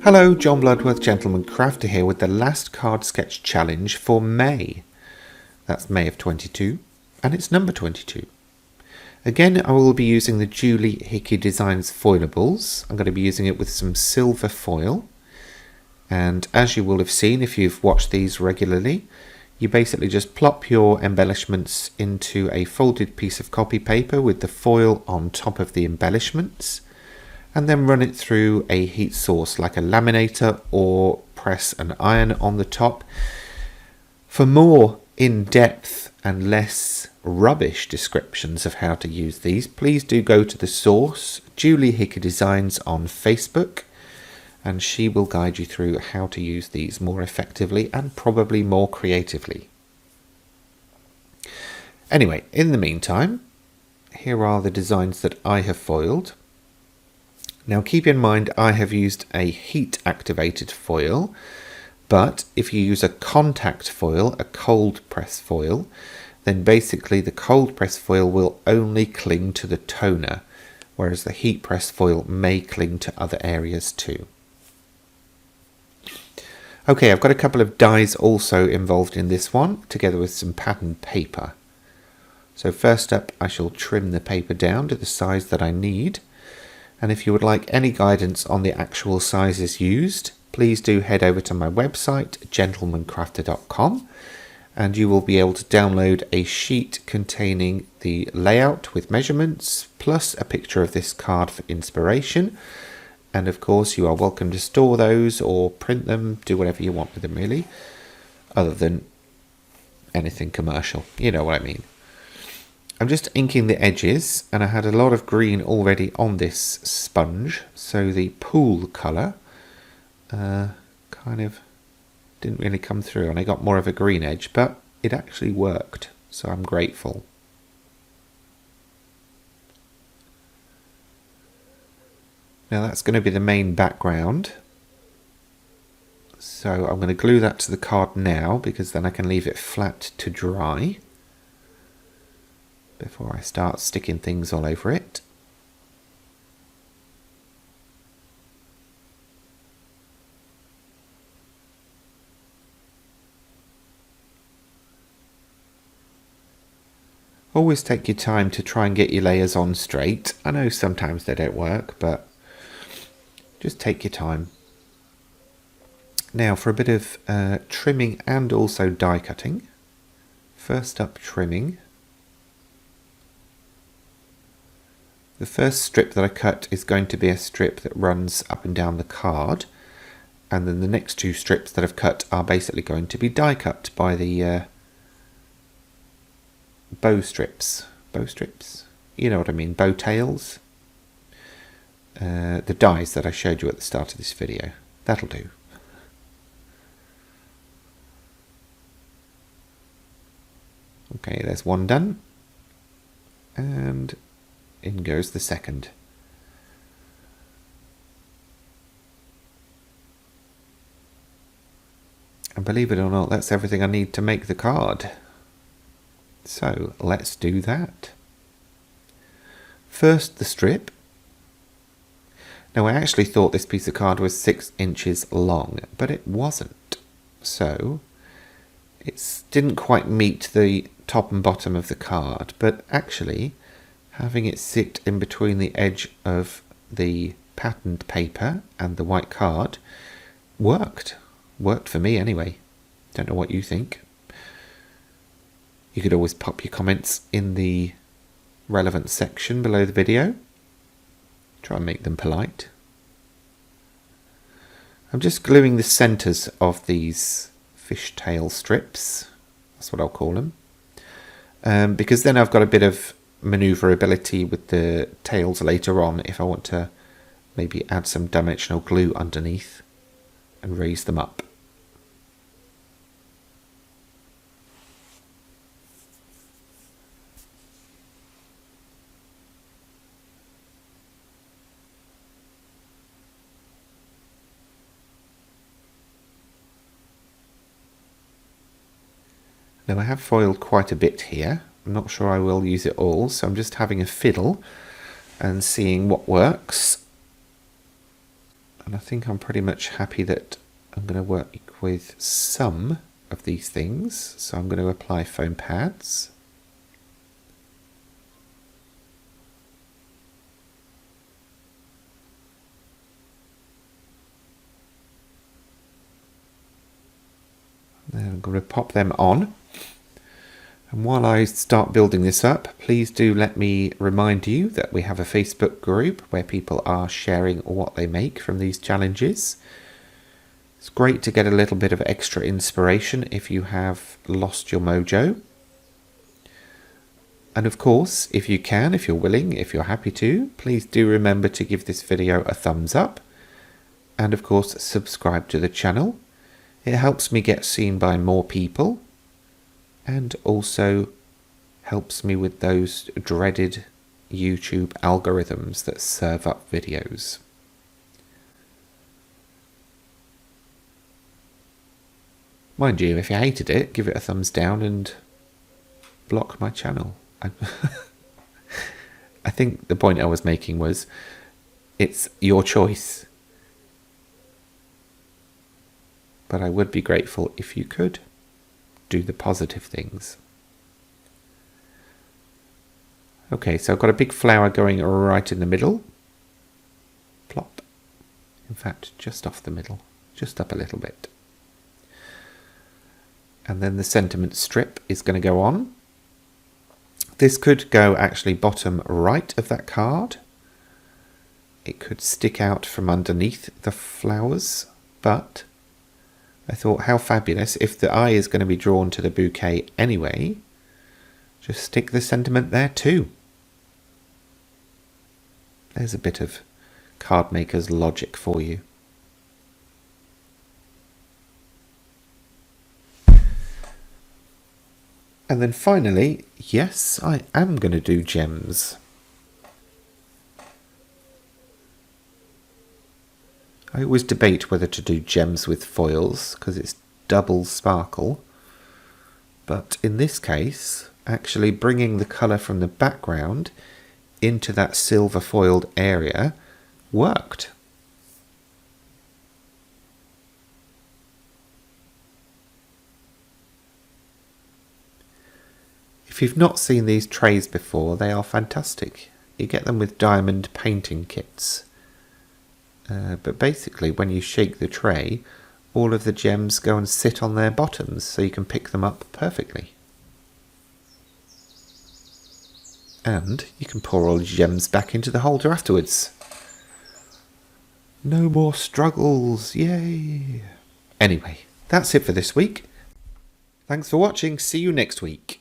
Hello, John Bloodworth, Gentleman Crafter here with the last card sketch challenge for May. That's May of 22, and it's number 22. Again, I will be using the Julie Hickey Designs foilables. I'm going to be using it with some silver foil. And as you will have seen if you've watched these regularly, you basically just plop your embellishments into a folded piece of copy paper with the foil on top of the embellishments, and then run it through a heat source like a laminator or press and iron on the top. For more in-depth and less rubbish descriptions of how to use these, please do go to the source, Julie Hickey Designs on Facebook, and she will guide you through how to use these more effectively and probably more creatively. Anyway, in the meantime, here are the designs that I have foiled. Now keep in mind I have used a heat activated foil, but if you use a contact foil, a cold press foil, then basically the cold press foil will only cling to the toner, whereas the heat press foil may cling to other areas too. Okay, I've got a couple of dies also involved in this one, together with some pattern paper. So first up, I shall trim the paper down to the size that I need. And if you would like any guidance on the actual sizes used, please do head over to my website, gentlemancrafter.com, and you will be able to download a sheet containing the layout with measurements, plus a picture of this card for inspiration. And of course, you are welcome to store those or print them, do whatever you want with them really, other than anything commercial, you know what I mean. I'm just inking the edges, and I had a lot of green already on this sponge, so the pool colour kind of didn't really come through, and I got more of a green edge, but it actually worked, so I'm grateful. Now that's going to be the main background, so I'm going to glue that to the card now, because then I can leave it flat to dry before I start sticking things all over it. Always take your time to try and get your layers on straight. I know sometimes they don't work, but just take your time. Now for a bit of trimming and also die cutting. First up, trimming. The first strip that I cut is going to be a strip that runs up and down the card, and then the next two strips that I've cut are basically going to be die cut by the bow strips. Bow strips? You know what I mean, bow tails. The dies that I showed you at the start of this video. That'll do. Okay, there's one done. And in goes the second. And believe it or not, that's everything I need to make the card. So let's do that. First, the strip. Now I actually thought this piece of card was 6 inches long, but it wasn't. So it didn't quite meet the top and bottom of the card, but actually having it sit in between the edge of the patterned paper and the white card worked. Worked for me anyway. Don't know what you think. You could always pop your comments in the relevant section below the video. Try and make them polite. I'm just gluing the centres of these fishtail strips. That's what I'll call them. Because then I've got a bit of maneuverability with the tails later on if I want to maybe add some dimensional glue underneath and raise them up. Now I have foiled quite a bit here. I'm not sure I will use it all, so I'm just having a fiddle and seeing what works. And I think I'm pretty much happy that I'm going to work with some of these things. So I'm going to apply foam pads. Then I'm going to pop them on. And while I start building this up, please do let me remind you that we have a Facebook group where people are sharing what they make from these challenges. It's great to get a little bit of extra inspiration if you have lost your mojo. And of course, if you can, if you're willing, if you're happy to, please do remember to give this video a thumbs up. And of course, subscribe to the channel. It helps me get seen by more people. And also helps me with those dreaded YouTube algorithms that serve up videos. Mind you, if you hated it, give it a thumbs down and block my channel. I think the point I was making was, it's your choice. But I would be grateful if you could do the positive things. Okay, so I've got a big flower going right in the middle. Plop. In fact, just off the middle, just up a little bit. And then the sentiment strip is going to go on. This could go actually bottom right of that card. It could stick out from underneath the flowers, but I thought, how fabulous, if the eye is going to be drawn to the bouquet anyway, just stick the sentiment there too. There's a bit of card maker's logic for you. And then finally, yes, I am going to do gems. I always debate whether to do gems with foils because it's double sparkle, but in this case, actually bringing the colour from the background into that silver foiled area worked. If you've not seen these trays before, they are fantastic. You get them with diamond painting kits. But basically, when you shake the tray, all of the gems go and sit on their bottoms, so you can pick them up perfectly. And you can pour all the gems back into the holder afterwards. No more struggles, yay! Anyway, that's it for this week. Thanks for watching, see you next week.